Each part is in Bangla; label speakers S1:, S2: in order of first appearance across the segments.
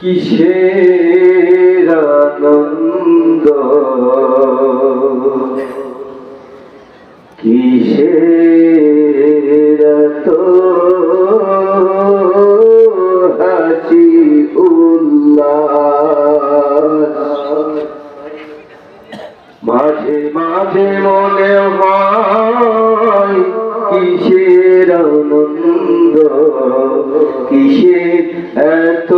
S1: কিসের আনন্দ কিসের তো হাসি উল্লাস মাঝে মাঝে মনে হয় কিসের আনন্দ কিসের এত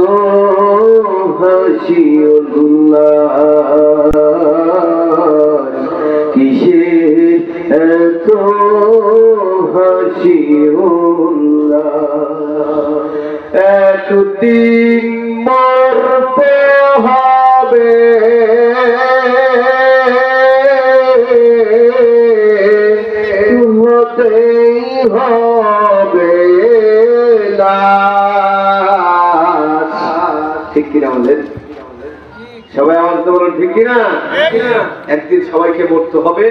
S1: হাসি উল্লাস কিসের এত হাসি উল্লাস একদিন মরতে হবে হতেই হবে ঠিক কিনা বলেন সবাই আমার তো বলেন ঠিক কিনা একদিন সবাইকে মরতে হবে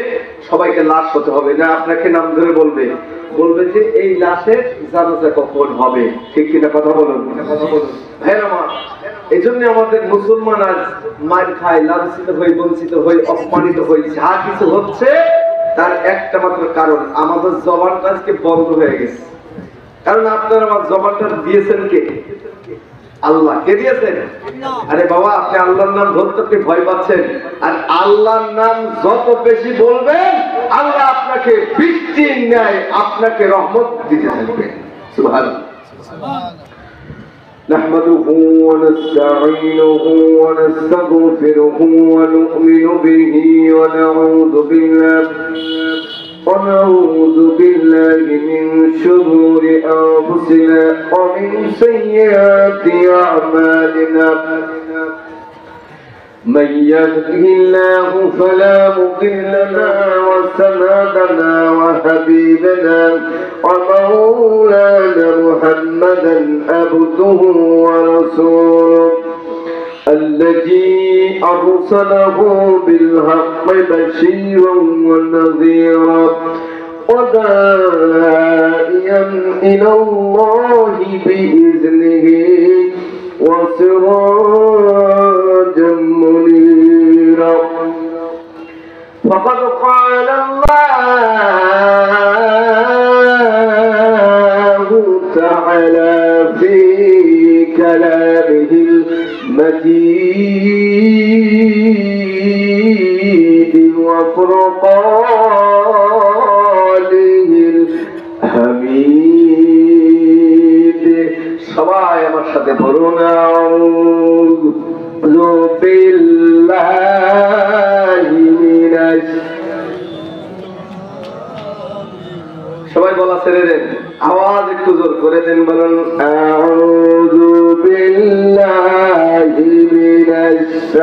S1: সবাইকে লাশ হতে হবে না আপনাকে নাম ধরে বলবে বলবে যে এই লাশের জানাজা কখন হবে ঠিক কিনা কথা বলুন ভাইরা আমার এই জন্য আমাদের মুসলমান আজ মার খায় লাঞ্ছিত হয়ে বঞ্চিত হয়ে অপমানিত হয়ে যা কিছু হচ্ছে তার একটা মাত্র কারণ আমাদের জবানটা আজকে বন্ধ হয়ে গেছে কারণ আপনারা আমার জবানটা দিয়েছেন কে আল্লাহ কে দিয়েছেন আরে বাবা আপনি আল্লাহর নাম ধরতে আপনি ভয় পাচ্ছেন আর আল্লাহর নাম যত বেশি বলবেন আল্লাহ আপনাকে বৃষ্টির ন্যায় আপনাকে রহমত দিতে থাকবেন সুবহানাল্লাহ نحمده ونستعينه ونستغفره ونؤمن به ونعوذ بالله من شرور أنفسنا ومن سيئات أعمالنا من يهده الله فلا مضل له وسندنا وحبيبنا ومولانا محمدا عبده ورسوله الذي أرسله بالحق بشيرا ونذيرا وداعيا إلى الله بإذنه وسراجا منيرا فقد قال الله تعالى في كلامه المجيد وفرقانه الحميد সবাই আমার সাথে বলুন আউযু বিল্লাহি মিনাশ সবাই বলা ছেড়ে দেন আওয়াজ একটু জোর করে দেন বলুন আউযু বিল্লাহি মিনাশ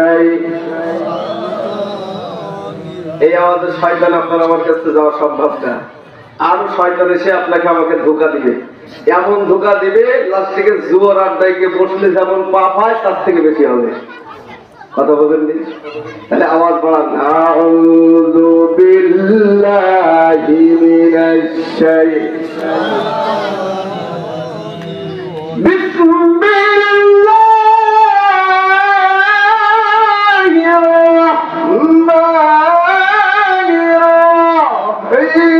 S1: এই আওয়াজে শয়তান আপনার আমার কাছে যাওয়া সম্ভব না আর শয়তান এসে আপনাকে আমাকে ধোঁকা দিবে এমন ধোঁকা দিবে লাস্ট থেকে জুয়ার আড্ডায় গিয়ে বসলে যেমন পাপ হয় তার থেকে বেশি হবে কথা বলেন তাহলে আওয়াজ বাড়ান আউযু বিল্লাহি মিনাশ শাইতানির বিসমিল্লাহির রাহমানির রাহিম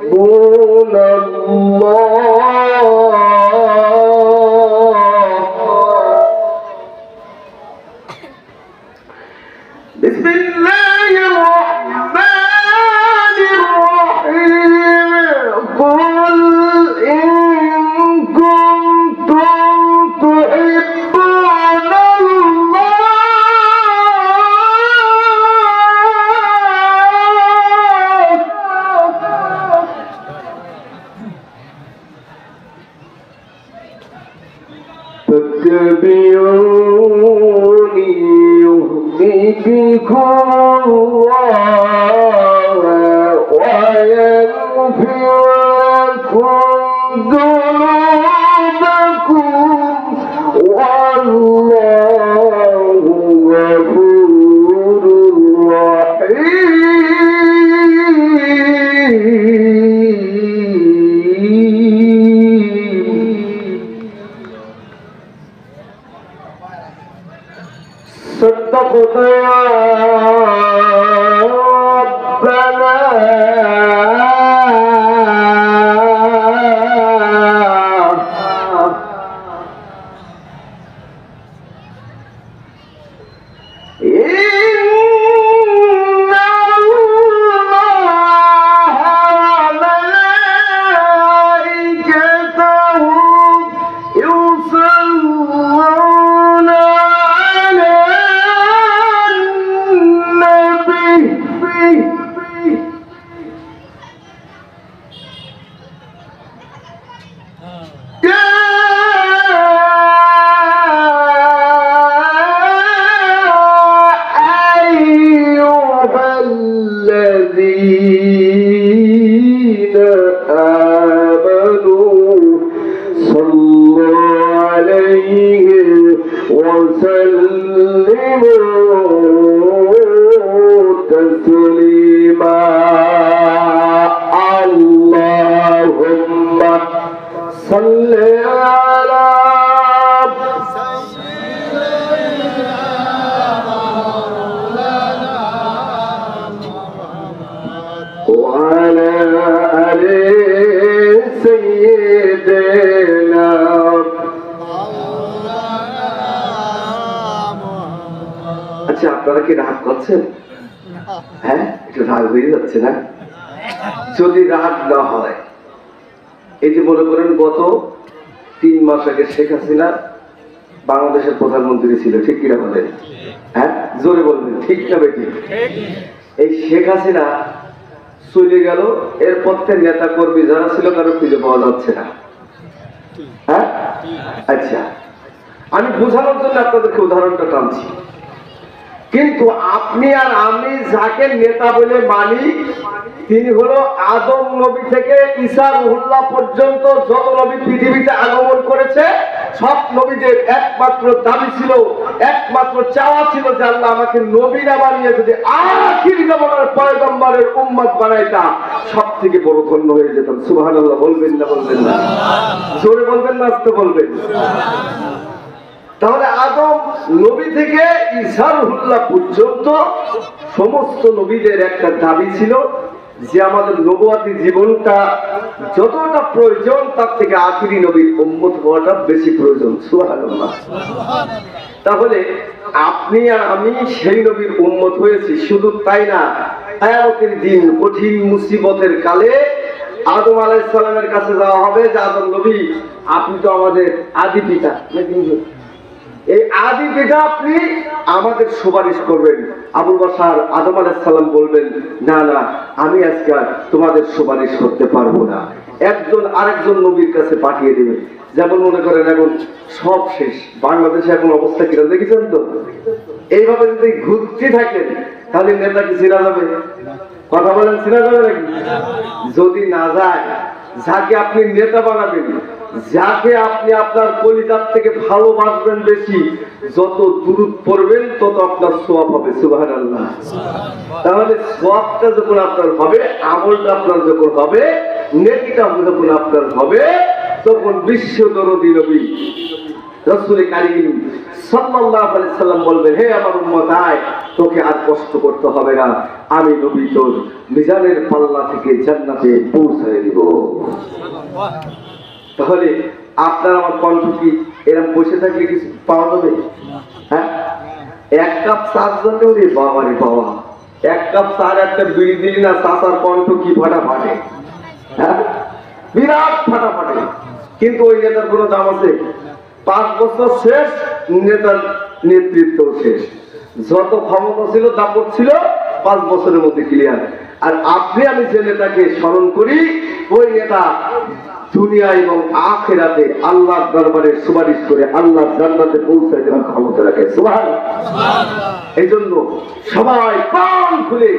S1: تحبون الله بسم الله الرحمن الرحيم قل إن كنتم تحبون فاتبعوني يهدكم الله ويغفر لكم ذنوبكم আপনারা কি রাগ করছেন? হ্যাঁ, একটু রাগ হয়ে যাচ্ছে না? যদি রাগ না হয়, এই যে মনে করেন গত 3 মাস আগে শেখ হাসিনা বাংলাদেশের প্রধানমন্ত্রী ছিল, ঠিক কিনা বলেন? হ্যাঁ, জোরে বলবেন, ঠিক না বেটি? এই শেখ হাসিনা চলে গেল, এরপর থেকে নেতা কর্মী যারা ছিল কারো খুঁজে পাওয়া যাচ্ছে না। হ্যাঁ, আচ্ছা, আমি বোঝানোর জন্য আপনাদেরকে উদাহরণটা টানছি। কিন্তু আপনি আর আমি যাকে নেতা বলে মানি, তিনি হলো আদম নবী থেকে ঈসা রুহুল্লাহ পর্যন্ত যত নবী পৃথিবীতে আগমন করেছে, সব নবীদের একমাত্র দাবি ছিল, একমাত্র চাওয়া ছিল যে আল্লাহ আমাকে নবী না বানিয়ে যদি আখির জামানার পয়গম্বরের উম্মত বানাইতা, সব থেকে বড় ধন্য হয়ে যেতাম। সুবহানাল্লাহ বলবেন না? বলবেন না? জোরে বলবেন না আস্তে বলবেন? তাহলে আদম নবী থেকে ঈসা রুহুল্লাহ পর্যন্ত সমস্ত নবীদের একটা দাবি ছিল যে আমাদের নবুয়াতি জীবনটা যতটা প্রয়োজন তার থেকে আখিরি নবীর উম্মত হওয়াটা বেশি প্রয়োজন। সুবহানাল্লাহ। তাহলে আপনি আর আমি সেই নবীর উম্মত হয়েছি, শুধু তাই না, কিয়ামতের দিন কঠিন মুসিবতের কালে আদম আলাইহিস সালামের কাছে যাওয়া হবে যে আদম নবী, আপনি তো আমাদের আদি পিতা, এই আদি পিতা, আপনি আমাদের সুপারিশ করবেন। আবুল বাশার আদম আলাইহিস সালাম বলবেন, না না, আমি আজকে তোমাদের সুপারিশ করতে পারবো না, একজন আরেকজন নবীর কাছে পাঠিয়ে দেবে। যেমন মনে করেন এখন সব শেষ, বাংলাদেশে এখন অবস্থা কিনা দেখেছেন তো? এইভাবে যদি ঘুরতে থাকেন তাহলে নেতা কি চেনা যাবে? কথা বলেন, চেনা যাবে নাকি? যদি না যায়, যাকে আপনি নেতা বানাবেন, যাকে আপনি আপনার কলিজার থেকে ভালোবাসবেন বেশি, যত দুরূদ পড়বেন তত আপনার সওয়াব হবে। সুবহানাল্লাহ। তাহলে সওয়াবটা যখন আপনার হবে, আমলটা আপনার যখন হবে, নেকিটা যখন আপনার হবে, তখন বিশ্ব দরদী নবী রাসূল কারীম সাল্লাল্লাহু আলাইহি সাল্লাম বলবেন, হে আমার উম্মত, আয়, তোকে আর কষ্ট করতে হবে না, আমি নবী তোর মিজানের পাল্লা থেকে জান্নাতে পৌঁছায় দিব। তাহলে আপনার আমার কণ্ঠ কি এরকম বসে থাকলে কিছু পাওয়া যাবে? হ্যাঁ, 1 কাপ চার জন্য রে বাবা রে বাবা, 1 কাপ চার একটা বিড়ি দিলি না, চাচার কণ্ঠ কি ফাটাফাটে, হ্যাঁ, বিরাট ফাটাফাটে। কিন্তু ওই নেতার কোনো দাম আছে? 5 বছর শেষ, নেতার নেতৃত্ব শেষ, যত ক্ষমতা ছিল দাপট ছিল 5 বছরের মধ্যে ক্লিয়ার। আর আপনি আমি যে নেতাকে স্মরণ করি, ওই নেতা দুনিয়া এবং আখিরাতে আল্লাহর দরবারে সুপারিশ করে আল্লাহর জান্নাতে পৌঁছায় দেওয়ার ক্ষমতা রাখে। সুবহানাল্লাহ। এইজন্য সবাই কান খুলে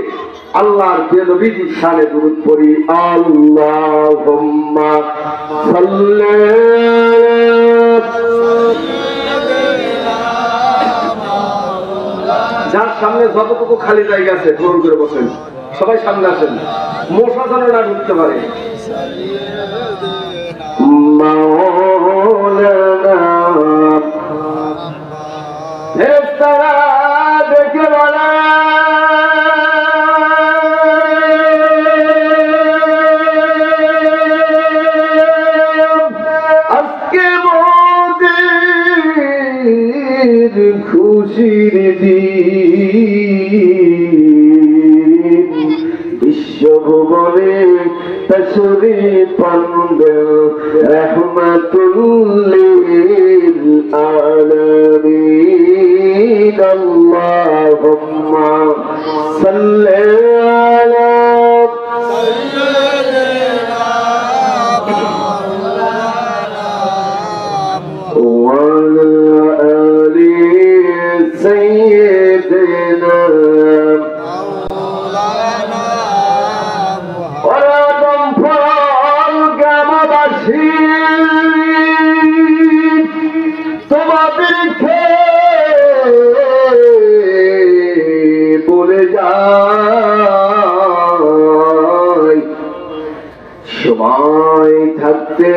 S1: আল্লাহর প্রিয় নবীজির শানে দুরূদ পড়ি। আল্লাহুম্মা সাল্লি যার সামনে যতটুকু খালি জায়গা আছে গ্রহণ করে বসেন, সবাই সামনে আসেন, মশা যেন না ঢুকতে পারে। মাওলানা ফেরেশতারা দেখে বলে, আজকে মোদের খুশির দিন, বিশ্বভুবনে তশরীফ আনবেন রাহমাতুল লিল আলামিন। আল্লাহুম্মা সাল্লি আলা ওয়া আলি সাইয়্যিদিনা তোমাদেরকে বলে যাই, সময় থাকতে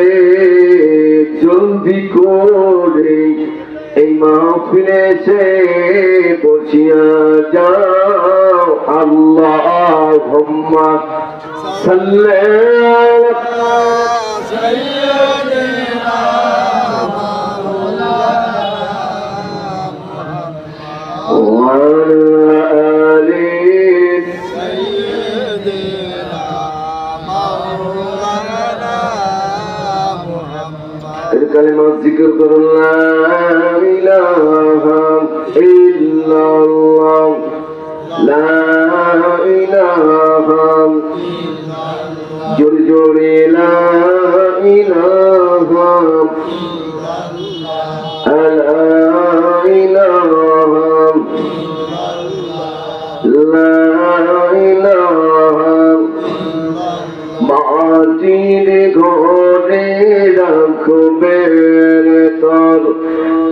S1: জলদি করে এই মাহফিলে এসে বসিয়া যাও। আল্লাহুম্মা সাল্লি আলা সাইয়্যিদিনা ওয়া কালিমা জিকির করুন, লা ইলাহা ইল্লাল্লাহ, লা ইলাহা, জোরে জোরে লা ইলাহা, লা ইলাহা, লা ইলাহা। মাটির ঘরে রাখবে তোর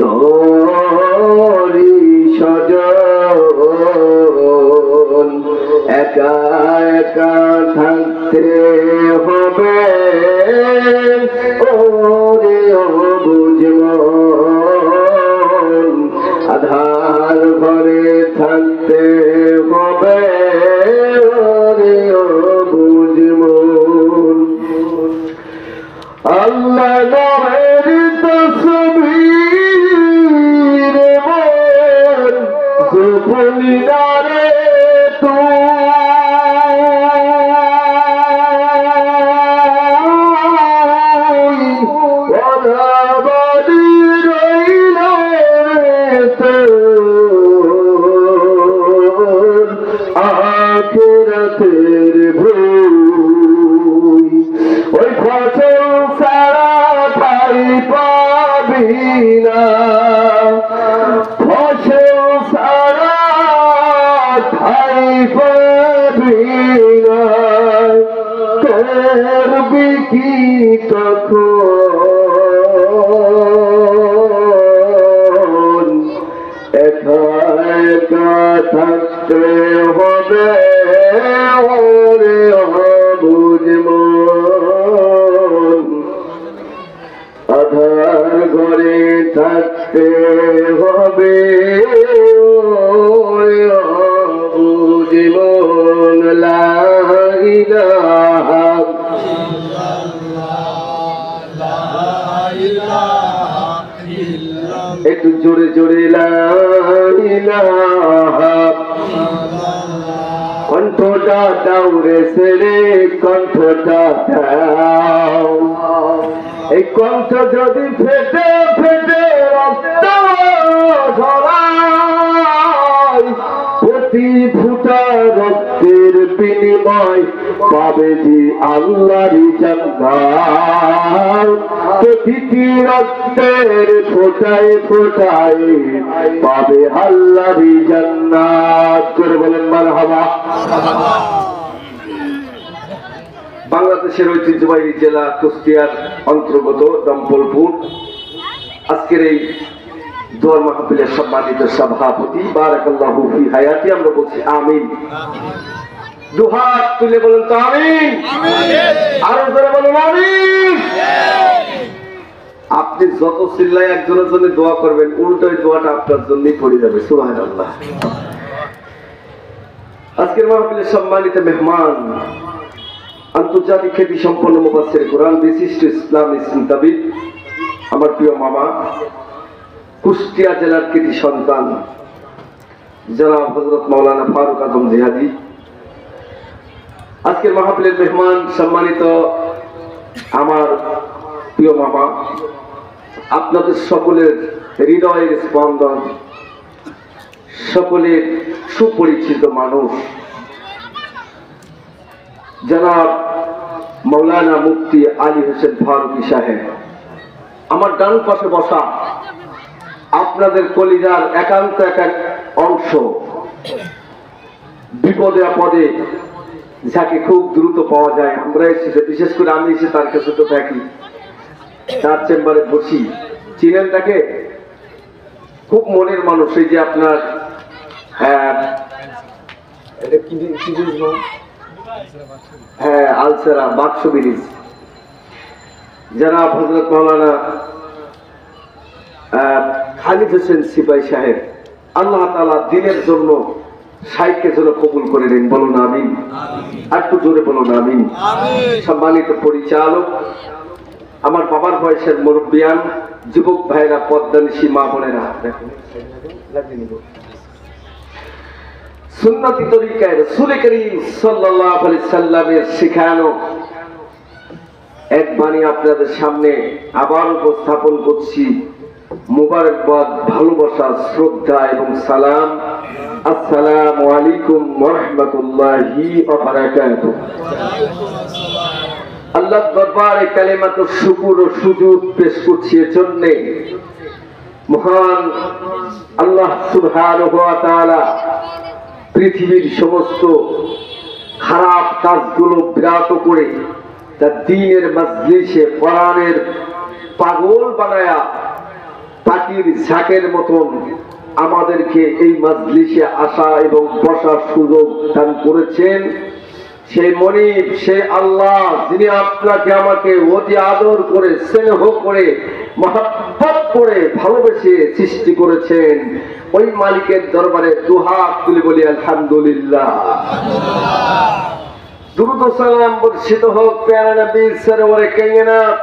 S1: তোরি সজন, একা একা থাকতে হবে ওরে বুঝমন, আধার ঘরে থাকতে হবে ওরে বুঝমন। আল্লাহ নামের তসবির মন গোপনী নারে আখিরাতের ভুল, ওই ফসল সারা ঠাই পাবি না, ফসল সারা ঠাই পাবি না, করবি কি তখন, একা একা থাকতে হবে ওরে বুঝমন, আধার ঘরে থাকতে হবে ওরে বুঝমন। লা ইলাহা একটু জোরে জোরে লা ইলাহা, কণ্ঠটা দাও রে ছেড়ে, কণ্ঠটা দাও, এই কণ্ঠ যদি ফেটে ফেটে রক্ত ঝরায়, প্রতি ফুটা রক্তের বিনিময় পাবে যে আল্লাহরই জান্নাত, প্রতিটি রক্তের ফোটায় ফোটায় পাবে আল্লাহরই জান্নাত। করে বলেন মারহাবা। বাংলাদেশের ঐতিহ্যবাহী জেলা কুষ্টিয়ার অন্তর্গত দম্পলপুর, আজকের এই দোয়ার মাহফিলের সম্মানিত সভাপতি বারাকাল্লাহু ফি হায়াতি, আমরা বলছি আমিন। দুহাত তুলে বলেন তো আমিন, আরো জোরে বলেন আমিন। আপনি যত চিল্লায় একজনের জন্য দোয়া করবেন, উল্টো দোয়াটা আপনার জন্যই পড়ে যাবে। সুবহানাল্লাহ। আজকের মাহফিলের সম্মানিত মেহমান, আন্তর্জাতিক খ্যাতি সম্পন্ন মুফাসসির কোরআন, বিশিষ্ট ইসলামী চিন্তাবিদ, আমার প্রিয় মামা, কুষ্টিয়া জেলার কৃতি সন্তান জনাব হযরত মাওলানা ফারুক আজম জিহাদি, আজকের মাহফিলের মেহমান, সম্মানিত আমার প্রিয় মামা, আপনাদের সকলের হৃদয়ের স্পন্দন, সকলের সুপরিচিত মানুষ জনাব মাওলানা মুফতি আলী হোসেন ফারুকী সাহেব, আমার ডান পাশে বসা আপনাদের কলিজার একান্ত এক অংশ, বিপদে আপদে যাকে খুব দ্রুত পাওয়া যায়, আমরা এসে, বিশেষ করে আমি এসে তার কাছে তো থাকি, তার চেম্বারে বসি, চিনেন তাকে, খুব মনের মানুষ। এই যে আপনার আলসেরা বাক্স ব্রিজ, জনাব হযরত মাওলানা খালিদ হোসেন সিপাহী সাহেব, আল্লাহ তাআলা দিনের জন্য সাইকে যেন কবুল করে নেন, বলুন আমিন। একটু জোরে বলুন আমিন। সম্মানিত পরিচালক, আমার বাবার বয়সের মুরব্বিয়ান, যুবক ভাইরা, পদ্মানিশী মা বোনেরা, সুন্নতি তরিকায় রাসূল করিম সাল্লাল্লাহু আলাইহি সাল্লামের শেখানো এক বাণী আপনাদের সামনে আবার উপস্থাপন করছি। মুবারকবাদ, ভালোবাসা, শ্রদ্ধা এবং সালাম। আসসালামু আলাইকুম ওয়া রাহমাতুল্লাহি ওয়া বারাকাতুহু। আল্লাহ দরবারে কালিমাতুশ শুকর ও সুজুদ পেশ করছি এজন্য মহান আল্লাহ সুবহানাহু ওয়া তাআলা পৃথিবীর সমস্ত খারাপ কাজগুলো বিরত করে তার দ্বীনের মজলিসে কোরআনের পাগল বানায়া পাখির ঝাঁকের মতন আমাদেরকে এই মজলিসে আসা এবং বসার সুযোগ দান করেছেন। সেই মনিব, সেই আল্লাহ যিনি আপনাকে আমাকে অতি আদর করে, স্নেহ করে, মহব্বত করে, ভালোবেসে সৃষ্টি করেছেন, ওই মালিকের দরবারে দুহাত তুলে বলি আলহামদুলিল্লাহ। দুরূদ ও সালাম বর্ষিত হোক প্যারা নবী সরওয়ারে কায়নাত,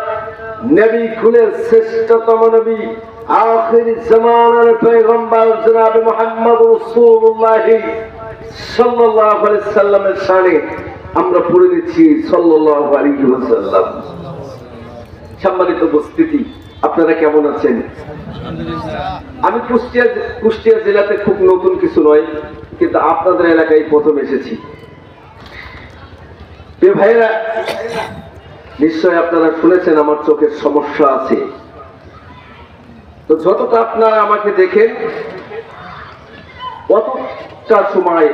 S1: নবী কুলের শ্রেষ্ঠতম নবী, আখির জামানার পয়গম্বর জনাব মুহাম্মদ রাসূলুল্লাহ সাল্লাল্লাহু আলাইহি সাল্লামের শানে আমরা পড়ে দিচ্ছি সাল্লাল্লাহু আলাইহি ওয়াসাল্লাম। সম্মানিত উপস্থিতি, আপনারা কেমন আছেন? আমি কুষ্টিয়া জেলাতে খুব নতুন কিছু নয়, কিন্তু আপনাদের এলাকায় প্রথম এসেছি। ভাইরা, নিশ্চয় আপনারা শুনেছেন আমার চোখের সমস্যা আছে। তো যতটা আপনারা আমাকে দেখেন অতটা সময়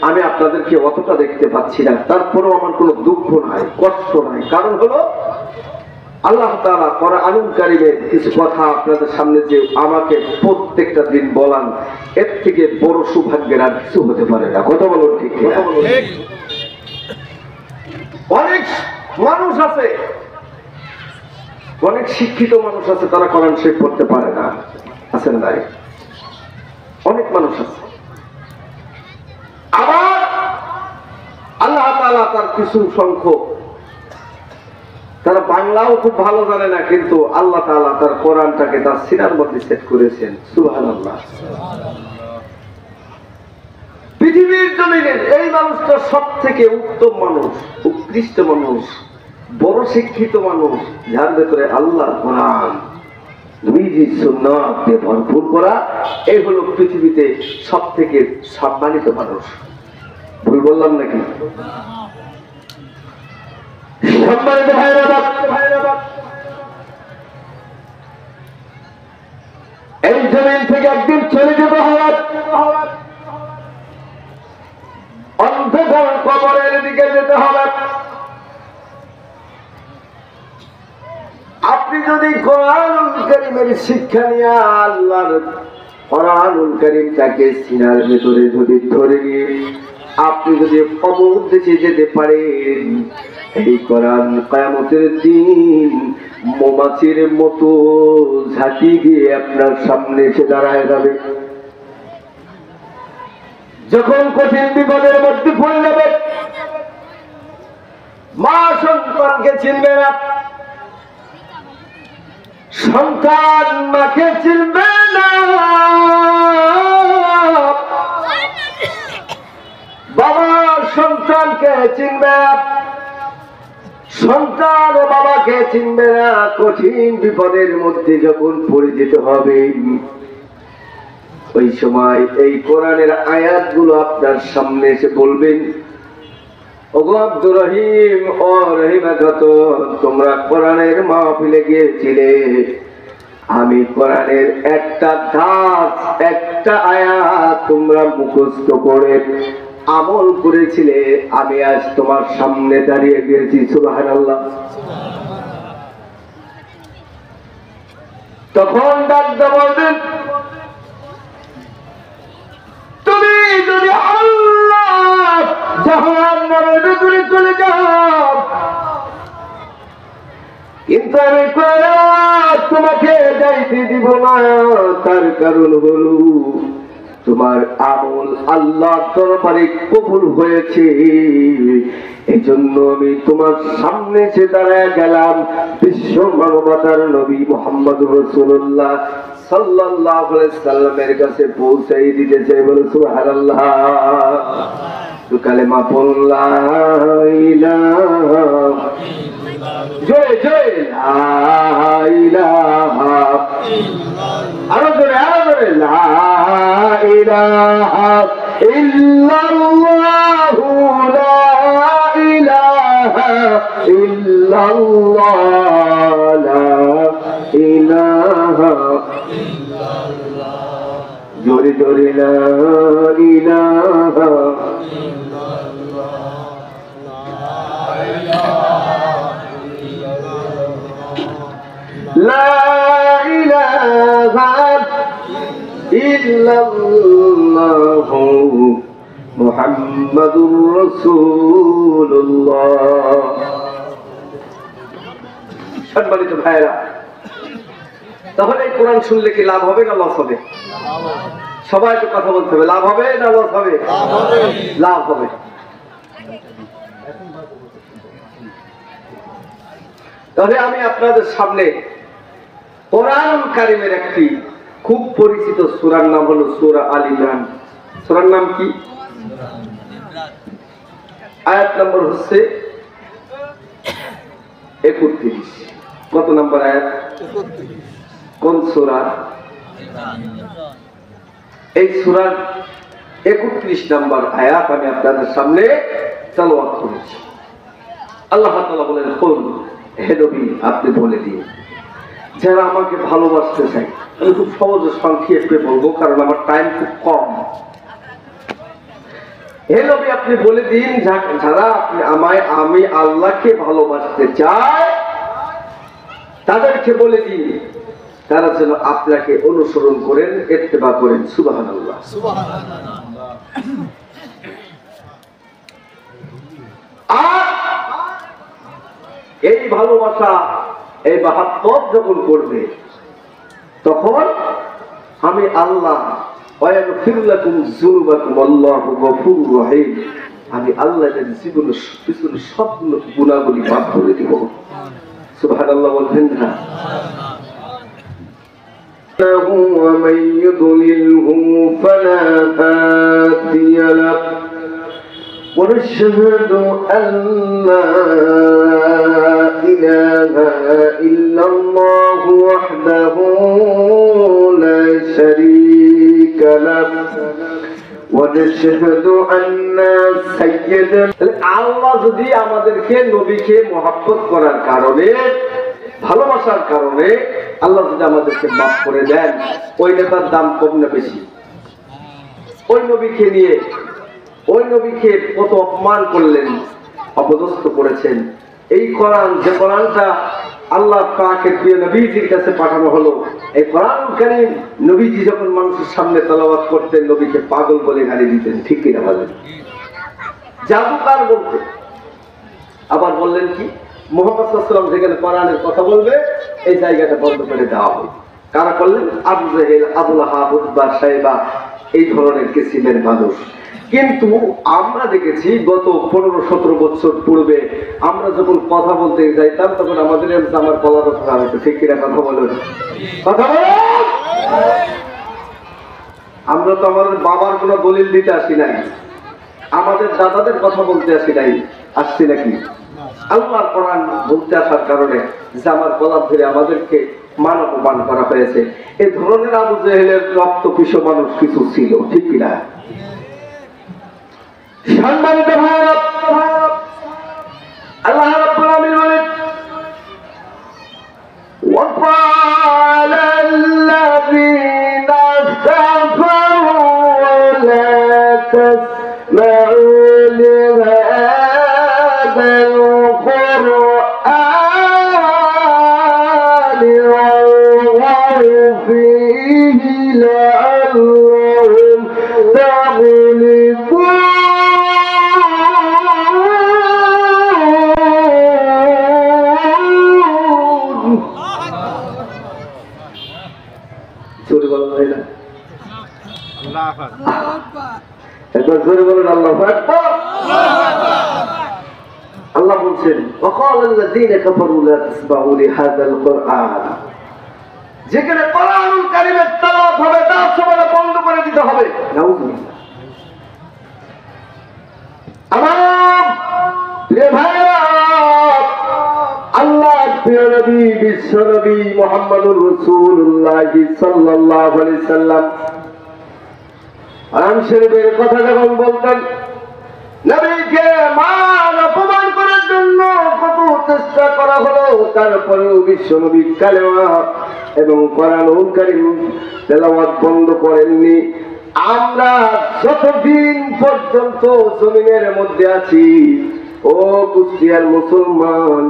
S1: আমি আপনাদেরকে অতটা দেখতে পাচ্ছি না। তারপরেও আমার কোনো দুঃখ নাই, কষ্ট নাই। কারণ হলো আল্লাহ তাআলা কোরআনুল কারীমের কিছু কথা আপনাদের সামনে যে আমাকে প্রত্যেকটা দিন বলান, এর থেকে বড় সৌভাগ্যের আর কিছু হতে পারে না। কথা বলুন ঠিক কিনা? অনেক মানুষ আছে, অনেক শিক্ষিত মানুষ আছে, তারা কোরআন শরীফ পড়তে পারে না। আছেন নাই? অনেক মানুষ আছে। আবার আল্লাহ তাআলা তার কিছু সংখ্যক, তারা বাংলাও খুব ভালো জানে না, কিন্তু আল্লাহ তাআলা তার কোরআনটাকে তার সিনার মধ্যে সেট করেছেন। সুবহানাল্লাহ। পৃথিবীর জমিনে এই মানুষটা সব থেকে উত্তম মানুষ, উৎকৃষ্ট মানুষ, বড় শিক্ষিত মানুষ, যার ভেতরে আল্লাহর কোরআন, নবীজির সুন্নাত দিয়ে ভরপুর করা, এই হলো পৃথিবীতে সব থেকে সম্মানিত মানুষ। ভুল বললাম নাকি? সম্মানিত ভাইরা, এই জমিন থেকে একদিন চলে যেতে হবে, অন্ধকার কবরের দিকে যেতে হবে। আপনি যদি কোরআনুল কারীমের শিক্ষা নিয়ে আল্লাহর কোরআনুল কারীমটাকে সিনার ভেতরে যদি ধরে নিয়ে আপনি যদি কবর দেশে যেতে পারেন, এই কোরআন কিয়ামতের দিন মৌমাছির মতো ঝাঁকি দিয়ে আপনার সামনে এসে দাঁড়ায় যাবে। যখন কঠিন বিপদের মধ্যে পড়ে যাবে, মা সন্তানকে চিনবে না, সন্তান মাকে চিনবে না, বাবা সন্তানকে চিনবে না, সন্তান ও বাবাকে চিনবে না। কঠিন বিপদের মধ্যে যখন পড়ে যেতে হবে, ওই সময় এই কোরআনের আয়াতগুলো আপনার সামনে এসে বলবেন, ওগো আব্দুর রহিম ও রহিমা খাতুন, তোমরা কোরআনের মাহফিলে গিয়েছিলে, আমি কোরআনের একটা ধাপ, একটা আয়াত তোমরা মুখস্থ করে আমল করেছিলে, আমি আজ তোমার সামনে দাঁড়িয়ে গিয়েছি। সুবহানাল্লাহ। তখন ডাক বলবেন, তুমি যদি আল্লাহ জাহান্নামের ভিতরে চলে যাও, কিন্তু আমি কোরআন তোমাকে যাইতে দিব না। তার কারণ হলো তোমার আমল আল্লাহর দরবারে কবুল হয়েছে, এই জন্য আমি তোমার সামনে এসে দাঁড়ায় গেলাম। বিশ্ব মানবতার নবী মুহাম্মদুর রাসূলুল্লাহ সাল্লাল্লাহু আলাইহি সাল্লামের কাছে পৌঁছাই দিতে চাই। বলে সুবহানাল্লাহ। তো কালেমা পড় লা ইলাহা ইল্লাল্লাহ, জয় লা ইলাহা আরো জোরে লা ইলাহা ইল্লাল্লাহু লা ইলাহা ইল্লাল্লাহ লা ইলাহা জোরে জোরে লা ইলাহা লা ইলাহা ইল্লাল্লাহু মুহাম্মাদুর রাসূলুল্লাহ। সম্মানিত ভাইরা, তাহলে এই কোরআন শুনলে কি লাভ হবে না লস হবে? সবাই তো কথা বলতে হবে, লাভ হবে না লস হবে? লাভ হবে। তাহলে আমি আপনাদের সামনে কোরআন কারীমের একটি খুব পরিচিত সূরার নাম হলো সূরা আল ইমরান। সূরার নাম কি? আয়াত নম্বর হচ্ছে 31। কত নম্বর আয়াত? কোন সূরা? এই সূরার 31 নম্বর আয়াত আমি আপনাদের সামনে তেলাওয়াত করেছি। আল্লাহ তাআলা বলেন, কুল হে নবী আপনি বলে দিন যারা আমাকে ভালোবাসতে চায়। আমি খুব সহজে সংক্ষেপে বলবো কারণ আমার টাইম খুব কম। হে নবী আপনি বলে দিন যারা আমি আল্লাহকে ভালোবাসতে চাই তাদেরকে বলে দিন তারা যেন আপনাকে অনুসরণ করেন, ইত্তেবা করেন। সুবহানাল্লাহ। আর এই ভালোবাসা, এই মহব্বত যখন করবে তখন আমি আল্লাহ আমি আল্লাহ জীবনের পিছনে সবগুলো গুণাগুলি মাফ করে দিব। সুবহানাল্লাহ বলবেন না? ومن يضلله فلا هادي له ونشهد أن لا إله إلا الله وحده لا شريك له ونشهد أن سيدنا আল্লাহ যদি আমাদেরকে নবীকে মহব্বত করার কারণে, ভালোবাসার কারণে আল্লাহ যদি আমাদেরকে মাফ করে দেন, ওই নেতার দাম কম না বেশি? ওই নবীকে নিয়ে ওই নবীকে কত অপমান করলেন, অপদস্থ করেছেন। এই কোরআন, যে কোরআনটা আল্লাহ পাকের প্রিয় নবীজির কাছে পাঠানো হলো, এই কোরআন কারীম নবীজি যখন মানুষের সামনে তেলাওয়াত করতেন নবীকে পাগল বলে গালি দিতেন। ঠিক কিনা বলেন? জাদুকার বলতেন। আবার বললেন কি, মুহাম্মদ সাল্লাল্লাহু আলাইহি ওয়াসাল্লাম যেখানে কোরআনের কথা বলবে এই জায়গাটা বন্ধ করে দেওয়া হবে। কারা করলেন? আবু জাহেল, আবু লাহাব, উতবা, শাইবা, এই ধরনের কিসিমের মানুষ। কিন্তু আমরা দেখেছি গত 15-17 বছর পূর্বে আমরা যখন কথা বলতে যাইতাম তখন আমাদের আমার কলার কথা হতো। ঠিক কিনা কথা বলেন? কথা বলেন। আমরা তো আমাদের বাবার কোনো দলিল দিতে আসি নাই, আমাদের দাদাদের কথা বলতে আসি নাই। আসছি নাকি? আল্লাহর কোরআন বলতে আসার কারণে যে আমার কলার ধরে আমাদেরকে মান অপমান করা হয়েছে। এই ধরনের আবু জাহেলের রক্ত পিছু মানুষ কিছু ছিল। ঠিক কিনা? সম্মানিত ভাইরা, আল্লাহ রাব্বুল আলামিন বলেন, وَقَالَ الَّذِينَ كَفَرُوا لَا تَسْمَعُوا لِهَذَا الْقُرْآنِ وَالْغَوْا فِيهِ لَعَلَّهُمْ تَغْلِبُونَ। আল্লাহ বলছেন, যেখানে কোরআন কারীমের তেলাওয়াত হবে তার সময় বন্ধ করে দিতে হবে। নাউযুবিল্লাহ। আমার প্রিয় ভাইরা, আল্লাহ প্রিয় নবী বিশ্ব নবী মুহাম্মদুর রাসূলুল্লাহ সাল্লাল্লাহু আলাইহি সাল্লাম কোরআন শরীফের কথা যখন বলতেন, নবীকে মান অপমান করার জন্য কত চেষ্টা করা হলো, তারপরেও বিশ্ব নবী কালেমা এবং কোরআনুল কারীম তেলাওয়াত বন্ধ করেননি। আমরা যতদিন পর্যন্ত জমিনের মধ্যে আছি, ও কুষ্টিয়ার মুসলমান,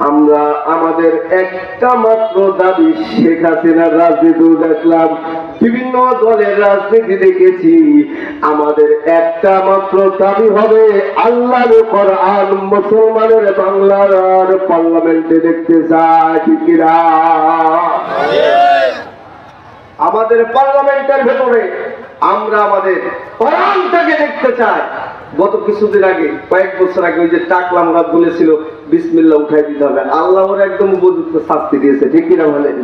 S1: আমরা আমাদের একটা মাত্র দাবি, শেখ হাসিনার রাজনীতি দেখলাম, বিভিন্ন দলের রাজনীতি দেখেছি, আমাদের একটা মাত্র দাবি হবে আল্লাহর কোরআন মুসলমানের বাংলার পার্লামেন্টে দেখতে চাই, ঠিক কিনা? আমাদের পার্লামেন্টের ভেতরে আমরা আমাদের কোরআনটাকে দেখতে চাই। গত কিছুদিন আগে, কয়েক বছর আগে, ওই যে টাকলাম রাত বলেছিল বিসমিল্লাহ উঠাই দিতে হবে, আল্লাহ ওর একদম উপযুক্ত শাস্তি দিয়েছে, ঠিক কিনা বলেন?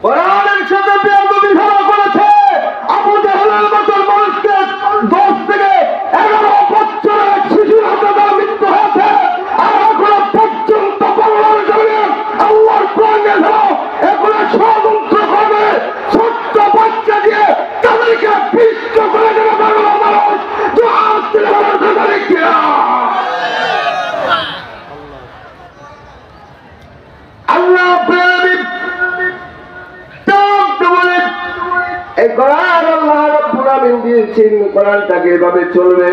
S1: কোরআনের সাথে বেয়াদবি করেছে। আবু জাহলের মতো মানুষকে 10 থেকে 11 বছরের শিশুর হাতে তার মৃত্যু হয়েছে, আর এখনো পর্যন্ত বাংলার জমিনে আল্লাহর কোরআন এখন ষড়যন্ত্র করবে, ছোট্ট বাচ্চা দিয়ে তাদেরকে পিষ্ট করে দেবে বাংলা মানুষ। আল্লাহ এই কোরআন আল্লাহ রাব্বুল আমিন দিয়েছেন, কোরআনটাকে এভাবে চলবে।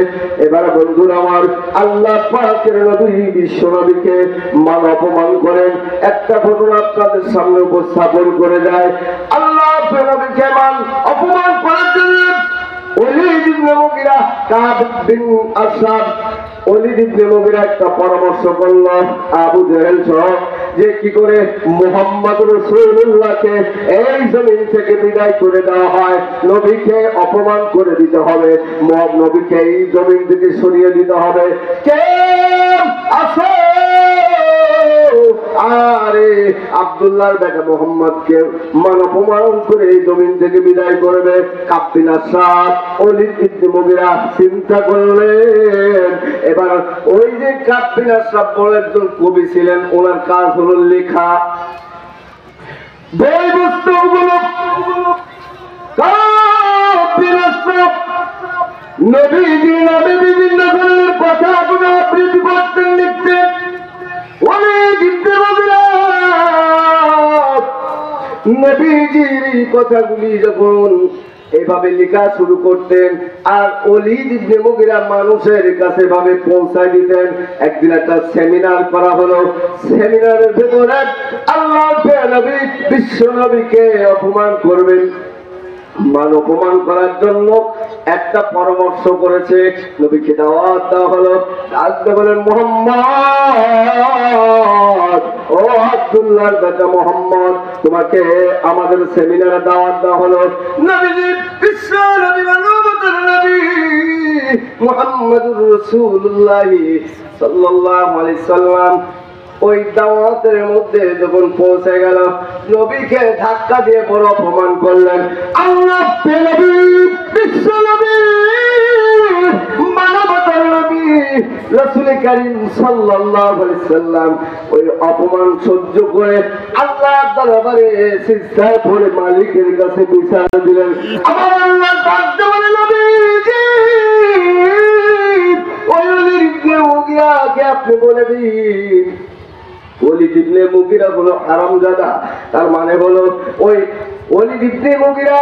S1: এবার বন্ধুরা আমার, আল্লাহ পাকের নবী বিশ্ব নবীকে মান অপমান করেন। একটা ঘটনা আপনাদের সামনে উপস্থাপন করে যায়। আল্লাহ নবীকে মান অপমান করার জন্য ওলীদ ইবনে মুগীরা, কাব বিন আসাদ, ওলীদ ইবনে মুগীরা একটা পরামর্শ করল আবু জাহেল সহ, যে কি করে মুহাম্মদ রাসূলুল্লাহকে এই জমিন থেকে বিদায় করে দেওয়া হয়, নবীকে অপমান করে দিতে হবে, নবীকে এই জমিন থেকে সরিয়ে দিতে হবে। কে আছে? আরে আব্দুল্লাহর বেটা মুহাম্মদকে মান অপমান করে এই জমিন থেকে বিদায় করবে। কাব বিন আসাদ, ওলীদ ইবনে মুগীরা চিন্তা করলেন। এবার ওই যে কাব বিন আসাদ বড় একজন কবি ছিলেন, ওনার কাজ হলো লেখা, বই পুস্তকগুলো নবীজি নামে বিভিন্ন ধরনের কথাগুলো আবৃত্তি করতেন, লিখতেন। অনেক নবীজির এই কথাগুলি যখন এভাবে লেখা শুরু করতেন, আর ওলীদ ইবনে মুগীরা মানুষের কাছে ভাবে পৌঁছায় দিতেন। একদিন একটা সেমিনার করা হলো, সেমিনারের ভেতরে আল্লাহ নবী বিশ্ব নবীকে অপমান করবেন, মান অপমান করার জন্য একটা পরামর্শ করেছে। নবীকে দাওয়াত দেওয়া হলো, আসতে বলেন মুহাম্মদ, ও আব্দুল্লাহর বেটা মুহাম্মদ, তোমাকে আমাদের সেমিনারে দাওয়াত দেওয়া হলো। নবীজি বিশ্ব নবী, মানবতার নবী মুহাম্মদুর রাসূলুল্লাহ সাল্লাল্লাহু আলাইহি সাল্লাম ওই দাওয়াতের মধ্যে যখন পৌঁছে গেল, নবীকে ধাক্কা দিয়ে বড় অপমান করলেন। আল্লাহ নবী বিশ্ব নবী মানবতার নবী রাসূল কারীম সাল্লাল্লাহু আলাইহি সাল্লাম ওই অপমান সহ্য করে আল্লাহর দরবারে সিজদায় পড়ে মালিকের কাছে বিচার দিলেন। আমার আল্লাহ ডাকতে বলে, নবীজি ওই ওলীদ ইবনে মুগীরাকে আপনি বলে দিন, ওলীদ ইবনে মুগীরা হলো হারামজাদা। তার মানে হলো ওই ওলীদ ইবনে মুগীরা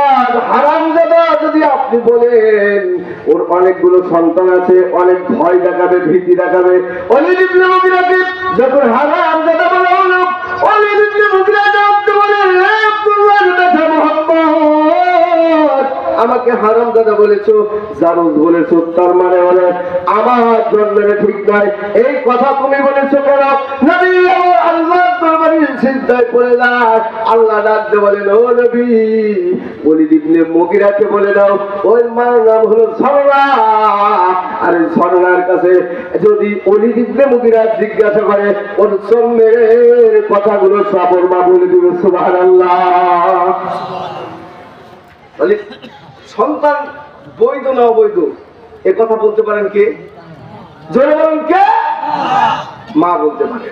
S1: হারামজাদা যদি আপনি বলেন, ওর অনেকগুলো সন্তান আছে, অনেক ভয় দেখাবে, ভীতি দেখাবে। ওলীদ ইবনে মুগীরাকে যখন হারামজাদা বলা হলো, ওলীদ ইবনে মুগীরা আপনি বলেন, হে আব্দুল্লাহর বেটা মুহাম্মদ, আমাকে হারামজাদা বলেছো, জারুজ বলেছো, তার মানে হলো আমার জন্মের ঠিক নাই, এই কথা তুমি বলেছো কেন? নবী আল্লাহর দরবারে সিজদায় পড়ে যায়। আল্লাহ ডাকতে বলেন, ও নবী ওলীদ ইবনে মুগীরাকে বলে দাও, ওই মার নাম হলো ঝরনা, আর ঝরনার কাছে যদি ওলীদ ইবনে মুগীরা জিজ্ঞাসা করে, ওর জন্মের কথাগুলো সব ওর মা বলে দিবে। সুবহানাল্লাহ। সন্তান বৈধ না অবৈধ এ কথা বলতে পারেন কে? জোরে বলেন কে? মা বলতে পারে।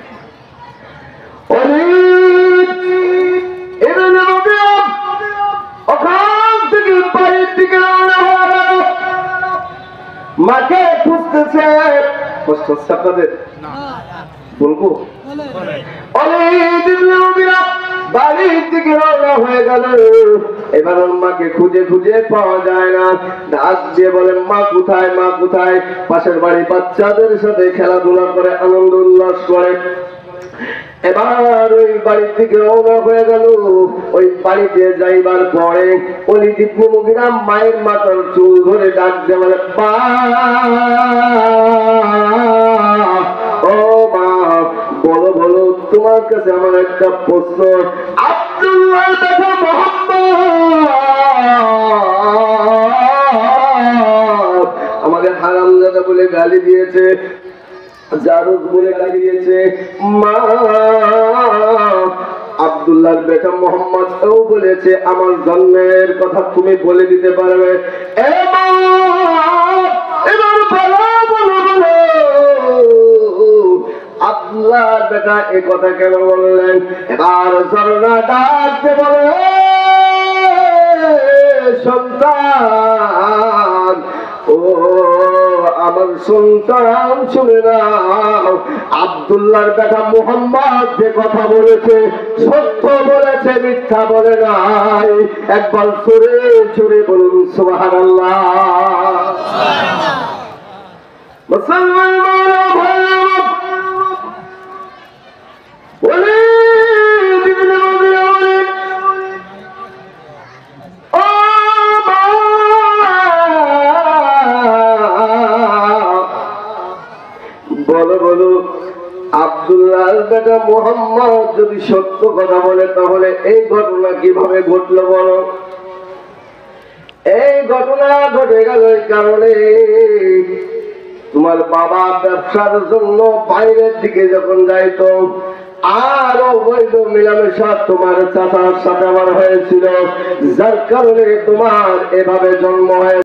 S1: মাকে খুঁজতেছে। কষ্ট হচ্ছে আপনাদের? বলবো বাড়ির দিকে রওনা হয়ে গেল। এবার ওর মাকে খুঁজে খুঁজে পাওয়া যায় না। ডাক দিয়ে বলে, মা কোথায়, মা কোথায়? পাশের বাড়ি বাচ্চাদের সাথে খেলাধুলা করে, আনন্দ উল্লাস করে। এবার ওই বাড়ির দিকে রওনা হয়ে গেল। ওই বাড়িতে যাইবার পরে ওলিদ ইবনে মুগিরা মায়ের মাথার চুল ধরে ডাক দিয়ে বলে, মা, ও মা, বলো বলো, তোমার কাছে আমার একটা প্রশ্ন। আব্দুল্লাহর বেটা মুহাম্মদ আমাদের হারামজাদা বলে গালি দিয়েছে, জারুদ বলে গালি দিয়েছে। মা, আব্দুল্লাহর বেটা মোহাম্মদ ও বলেছে আমার জন্মের কথা তুমি বলে দিতে পারবে? এবার বলো বলো বলো, আব্দুল্লাহর বেটা এই কথা কেন বললেন? এবার ঝরনা ডাকতে বলে, সন্তান, ও আমার সন্তান, শুনে নাও, আব্দুল্লাহর বেটা মুহাম্মদ যে কথা বলেছে সত্য বলেছে, মিথ্যা বলে নাই। একবার জোরে জোরে বলুন সুবহানাল্লাহ। মুসলমান বলো বলো, আব্দুল্লাহর বেটা মুহাম্মদ যদি সত্য কথা বলে তাহলে এই ঘটনা কিভাবে ঘটলো বলো? এই ঘটনা ঘটে গেল এই কারণে, তোমার বাবা ব্যবসার জন্য বাইরের দিকে যখন যাইতো, আর অবৈধ মিলামেশা তোমার চাচার সাথে আমার হয়েছিল, যার কারণে তোমার এভাবে জন্ম হয়েছে।